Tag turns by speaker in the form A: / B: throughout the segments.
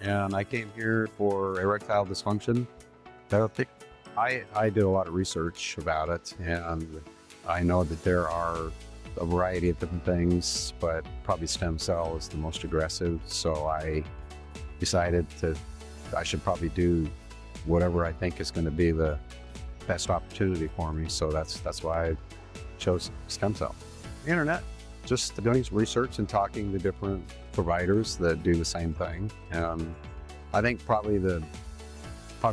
A: and I came here for erectile dysfunction therapy. I did a lot of research about it, and I know that there are a variety of different things, but probably stem cell is the most aggressive. So I decided I should probably do whatever I think is going to be the best opportunity for me. So that's why I chose stem cell. The internet, just doing some research and talking to different providers that do the same thing. And I think probably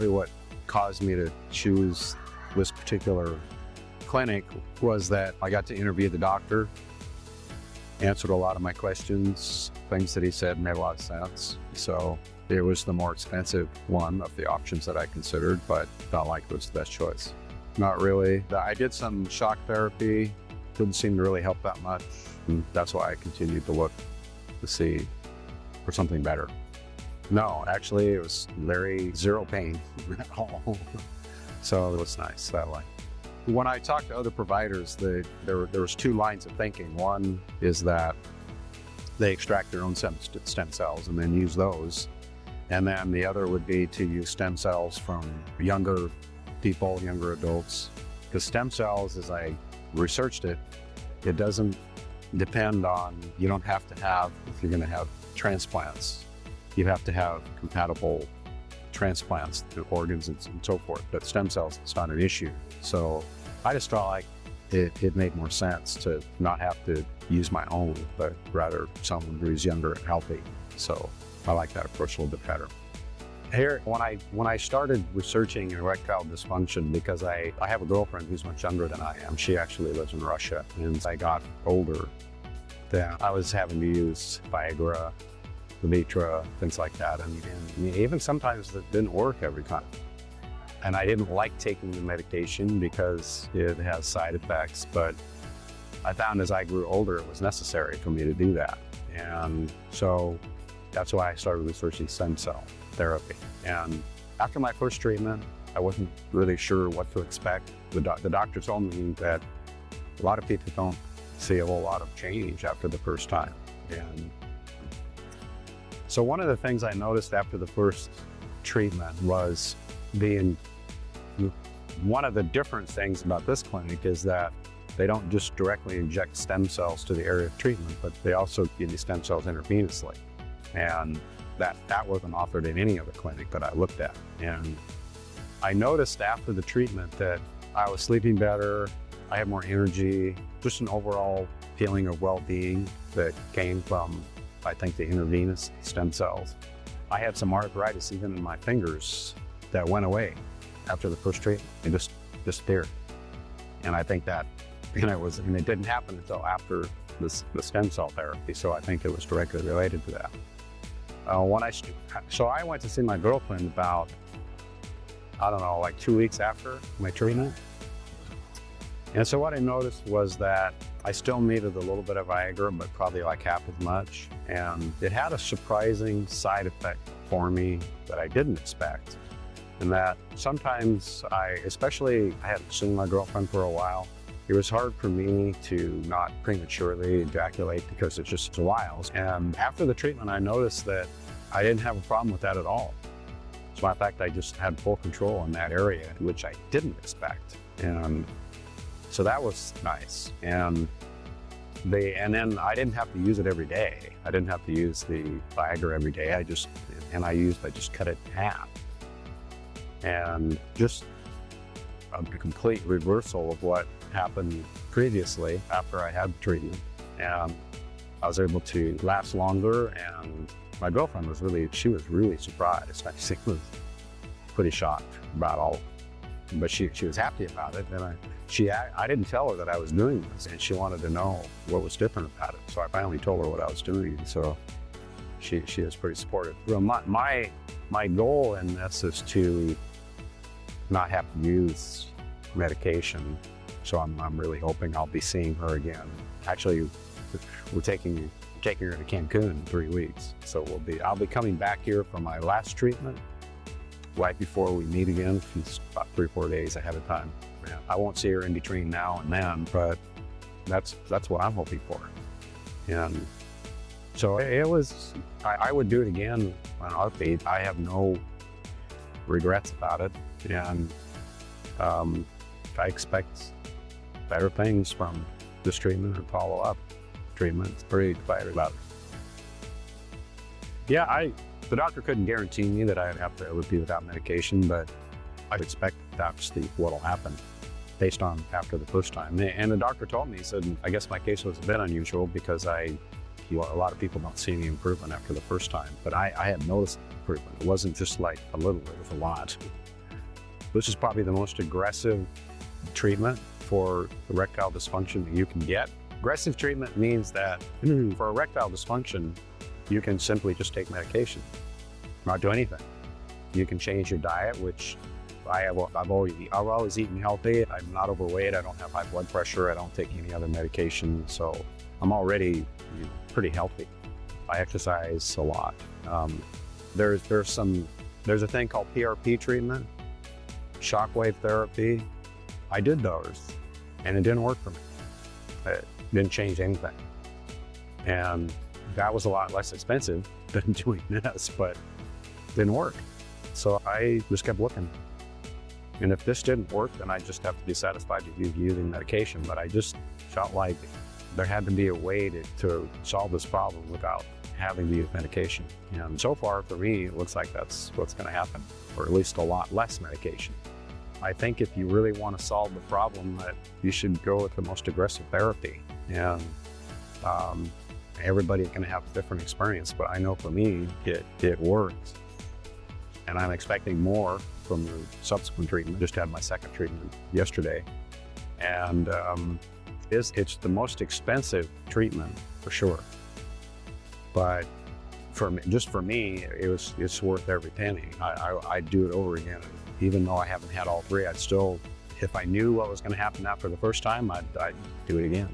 A: what caused me to choose this particular clinic was that I got to interview the doctor, answered a lot of my questions, things that he said made a lot of sense. So it was the more expensive one of the options that I considered, but felt like it was the best choice. Not really. I did some shock therapy, didn't seem to really help that much. And that's why I continued to look to see for something better. No, actually it was zero pain at all. So it was nice that way. When I talked to other providers, there was two lines of thinking. One is that they extract their own stem cells and then use those. And then the other would be to use stem cells from younger people, younger adults. Because stem cells, as I researched it, it doesn't depend on, you don't have to have, if you're going to have transplants, you have to have compatible transplants to organs and so forth. But stem cells, it's not an issue. So I just felt like it made more sense to not have to use my own, but rather someone who's younger and healthy. So I like that approach a little bit better. Here, when I started researching erectile dysfunction, because I have a girlfriend who's much younger than I am. She actually lives in Russia. And as I got older, then I was having to use Viagra, Levitra, things like that. And even sometimes it didn't work every time. And I didn't like taking the medication because it has side effects, but I found as I grew older, it was necessary for me to do that. And so that's why I started researching stem cell therapy. And after my first treatment, I wasn't really sure what to expect. The doctor told me that a lot of people don't see a whole lot of change after the first time. And so one of the things I noticed after the first treatment was one of the different things about this clinic is that they don't just directly inject stem cells to the area of treatment, but they also give you stem cells intravenously. And that wasn't offered in any other clinic that I looked at. And I noticed after the treatment that I was sleeping better, I had more energy, just an overall feeling of well-being that came from, I think, the intravenous stem cells. I had some arthritis even in my fingers that went away after the first treatment. It just disappeared. And I think that, and it didn't happen until after the stem cell therapy. So I think it was directly related to that. So I went to see my girlfriend about, I don't know, like 2 weeks after my treatment. And so what I noticed was that I still needed a little bit of Viagra, but probably like half as much. And it had a surprising side effect for me that I didn't expect. And that sometimes I hadn't seen my girlfriend for a while. It was hard for me to not prematurely ejaculate because it's just a while. And after the treatment, I noticed that I didn't have a problem with that at all. As a matter of fact, I just had full control in that area, which I didn't expect. And so that was nice. And then I didn't have to use it every day. I didn't have to use the Viagra every day. I just cut it in half. And just a complete reversal of what happened previously after I had the treatment. And I was able to last longer, and my girlfriend was really surprised. She was pretty shocked about all, but she was happy about it. And I didn't tell her that I was doing this, and she wanted to know what was different about it. So I finally told her what I was doing. So she is pretty supportive. Well, my goal in this is to not have to use medication. So I'm really hoping I'll be seeing her again. Actually, we're taking her to Cancun in 3 weeks. So I'll be coming back here for my last treatment right before we meet again. It's about 3 or 4 days ahead of time. Yeah. I won't see her in between now and then, but that's what I'm hoping for. And So it was, I would do it again on a heartbeat. I have no regrets about it. And I expect better things from this treatment and follow-up treatment. Pretty excited about it. Yeah, the doctor couldn't guarantee me that I'd have to ever be without medication, but I expect that's what'll happen based on after the first time. And the doctor told me, he said, I guess my case was a bit unusual because a lot of people don't see any improvement after the first time, but I had noticed improvement. It wasn't just like a little, it was a lot. This is probably the most aggressive treatment for erectile dysfunction that you can get. Aggressive treatment means that for erectile dysfunction, you can simply just take medication, not do anything. You can change your diet, which I've always eaten healthy. I'm not overweight. I don't have high blood pressure. I don't take any other medication. So I'm already pretty healthy. I exercise a lot. There's a thing called PRP treatment, shockwave therapy. I did those and it didn't work for me. It didn't change anything. And that was a lot less expensive than doing this, but it didn't work. So I just kept looking. And if this didn't work, then I just have to be satisfied with using medication. But I just felt like there had to be a way to solve this problem without having to use medication. And so far, for me, it looks like that's what's going to happen, or at least a lot less medication. I think if you really want to solve the problem, that you should go with the most aggressive therapy. And everybody's going to have a different experience, but I know for me, it works. And I'm expecting more from the subsequent treatment. Just had my second treatment yesterday. And it's the most expensive treatment for sure. But just for me, it's worth every penny. I'd do it over again. Even though I haven't had all three, I'd still, if I knew what was going to happen after the first time, I'd do it again.